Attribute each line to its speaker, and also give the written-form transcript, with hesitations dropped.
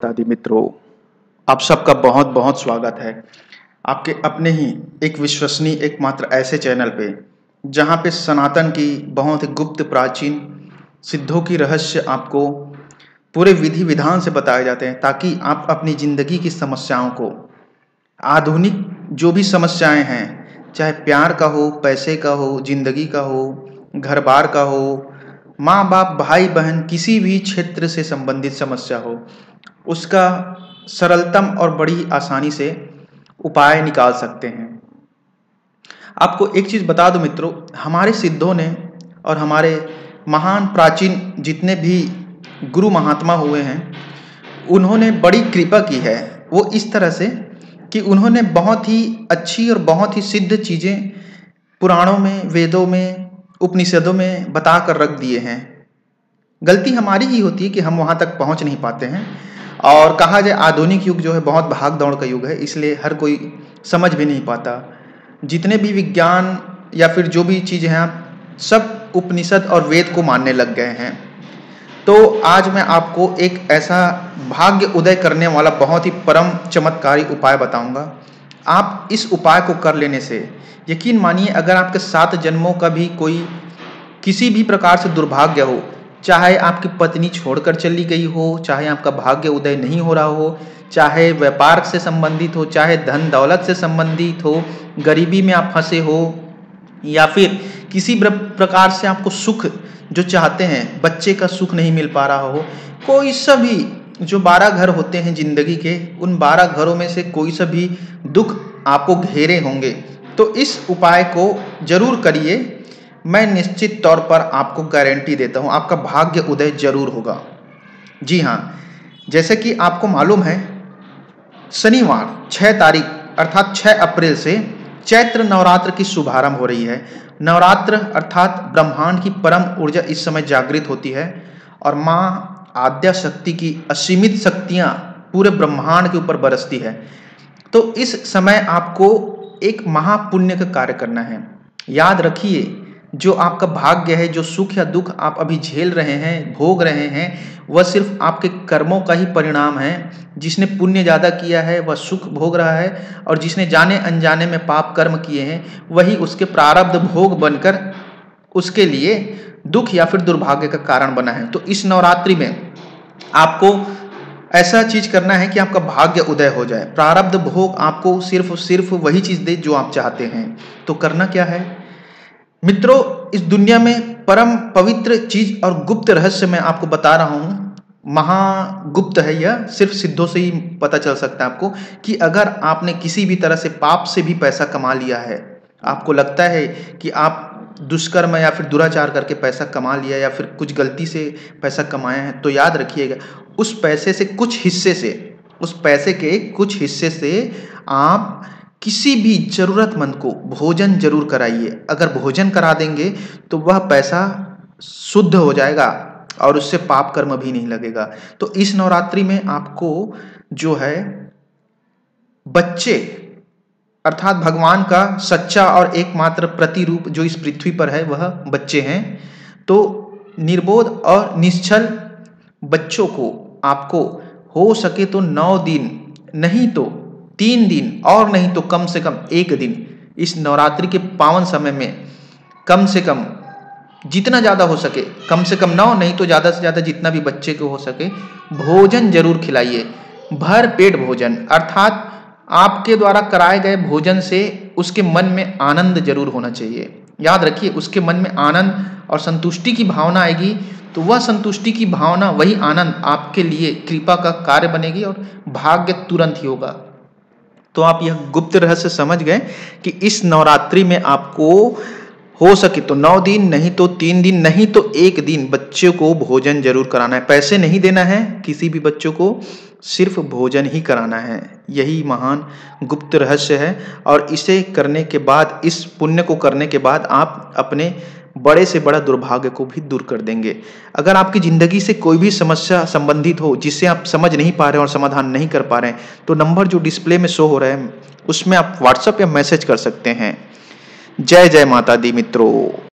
Speaker 1: आदि मित्रों, आप सबका बहुत बहुत स्वागत है आपके अपने ही एक विश्वसनीय एकमात्र ऐसे चैनल पे जहाँ पे सनातन की बहुत ही गुप्त प्राचीन सिद्धों की रहस्य आपको पूरे विधि विधान से बताए जाते हैं, ताकि आप अपनी जिंदगी की समस्याओं को, आधुनिक जो भी समस्याएं हैं, चाहे प्यार का हो, पैसे का हो, जिंदगी का हो, घर बार का हो, माँ बाप भाई बहन किसी भी क्षेत्र से संबंधित समस्या हो, उसका सरलतम और बड़ी आसानी से उपाय निकाल सकते हैं। आपको एक चीज बता दूं मित्रों, हमारे सिद्धों ने और हमारे महान प्राचीन जितने भी गुरु महात्मा हुए हैं, उन्होंने बड़ी कृपा की है। वो इस तरह से कि उन्होंने बहुत ही अच्छी और बहुत ही सिद्ध चीजें पुराणों में, वेदों में, उपनिषदों में बता कर रख दिए हैं। गलती हमारी ही होती है कि हम वहां तक पहुंच नहीं पाते हैं। और कहा जाए आधुनिक युग जो है बहुत भाग दौड़ का युग है, इसलिए हर कोई समझ भी नहीं पाता। जितने भी विज्ञान या फिर जो भी चीज़ हैं, सब उपनिषद और वेद को मानने लग गए हैं। तो आज मैं आपको एक ऐसा भाग्य उदय करने वाला बहुत ही परम चमत्कारी उपाय बताऊंगा। आप इस उपाय को कर लेने से यकीन मानिए, अगर आपके 7 जन्मों का भी कोई किसी भी प्रकार से दुर्भाग्य हो, चाहे आपकी पत्नी छोड़कर चली गई हो, चाहे आपका भाग्य उदय नहीं हो रहा हो, चाहे व्यापार से संबंधित हो, चाहे धन दौलत से संबंधित हो, गरीबी में आप फंसे हो, या फिर किसी प्रकार से आपको सुख जो चाहते हैं, बच्चे का सुख नहीं मिल पा रहा हो, कोई सा भी जो 12 घर होते हैं जिंदगी के, उन 12 घरों में से कोई सा भी दुख आपको घेरे होंगे, तो इस उपाय को जरूर करिए। मैं निश्चित तौर पर आपको गारंटी देता हूं, आपका भाग्य उदय जरूर होगा। जी हाँ, जैसे कि आपको मालूम है, शनिवार 6 तारीख अर्थात 6 अप्रैल से चैत्र नवरात्र की शुभारंभ हो रही है। नवरात्र अर्थात ब्रह्मांड की परम ऊर्जा इस समय जागृत होती है और माँ आद्या शक्ति की असीमित शक्तियां पूरे ब्रह्मांड के ऊपर बरसती है। तो इस समय आपको एक महापुण्य का कार्य करना है। याद रखिए, जो आपका भाग्य है, जो सुख या दुख आप अभी झेल रहे हैं, भोग रहे हैं, वह सिर्फ आपके कर्मों का ही परिणाम है। जिसने पुण्य ज़्यादा किया है वह सुख भोग रहा है, और जिसने जाने अनजाने में पाप कर्म किए हैं वही उसके प्रारब्ध भोग बनकर उसके लिए दुख या फिर दुर्भाग्य का कारण बना है। तो इस नवरात्रि में आपको ऐसा चीज करना है कि आपका भाग्य उदय हो जाए, प्रारब्ध भोग आपको सिर्फ वही चीज दे जो आप चाहते हैं। तो करना क्या है मित्रों, इस दुनिया में परम पवित्र चीज और गुप्त रहस्य मैं आपको बता रहा हूं, महागुप्त है यह, सिर्फ सिद्धों से ही पता चल सकता है आपको, कि अगर आपने किसी भी तरह से पाप से भी पैसा कमा लिया है, आपको लगता है कि आप दुष्कर्म या फिर दुराचार करके पैसा कमा लिया, या फिर कुछ गलती से पैसा कमाया है, तो याद रखिएगा, उस पैसे से कुछ हिस्से से, उस पैसे के कुछ हिस्से से आप किसी भी जरूरतमंद को भोजन जरूर कराइए। अगर भोजन करा देंगे तो वह पैसा शुद्ध हो जाएगा और उससे पाप कर्म भी नहीं लगेगा। तो इस नवरात्रि में आपको जो है बच्चे अर्थात भगवान का सच्चा और एकमात्र प्रतिरूप जो इस पृथ्वी पर है वह बच्चे हैं। तो निर्बोध और निश्चल बच्चों को आपको हो सके तो 9 दिन, नहीं तो 3 दिन, और नहीं तो कम से कम 1 दिन, इस नवरात्रि के पावन समय में कम से कम जितना ज़्यादा हो सके, कम से कम 9 नहीं तो ज़्यादा से ज़्यादा जितना भी बच्चे को हो सके भोजन जरूर खिलाइए। भर पेट भोजन, अर्थात आपके द्वारा कराए गए भोजन से उसके मन में आनंद जरूर होना चाहिए। याद रखिए, उसके मन में आनंद और संतुष्टि की भावना आएगी, तो वह संतुष्टि की भावना, वही आनंद आपके लिए कृपा का कार्य बनेगी और भाग्य तुरंत ही होगा। तो आप यह गुप्त रहस्य समझ गए कि इस नवरात्रि में आपको हो सके तो 9 दिन, नहीं तो 3 दिन, नहीं तो 1 दिन बच्चों को भोजन जरूर कराना है। पैसे नहीं देना है किसी भी बच्चों को, सिर्फ भोजन ही कराना है। यही महान गुप्त रहस्य है, और इसे करने के बाद, इस पुण्य को करने के बाद आप अपने बड़े से बड़ा दुर्भाग्य को भी दूर कर देंगे। अगर आपकी जिंदगी से कोई भी समस्या संबंधित हो जिससे आप समझ नहीं पा रहे और समाधान नहीं कर पा रहे हैं, तो नंबर जो डिस्प्ले में शो हो रहा है उसमें आप व्हाट्सएप या मैसेज कर सकते हैं। जय जय माता दी मित्रों।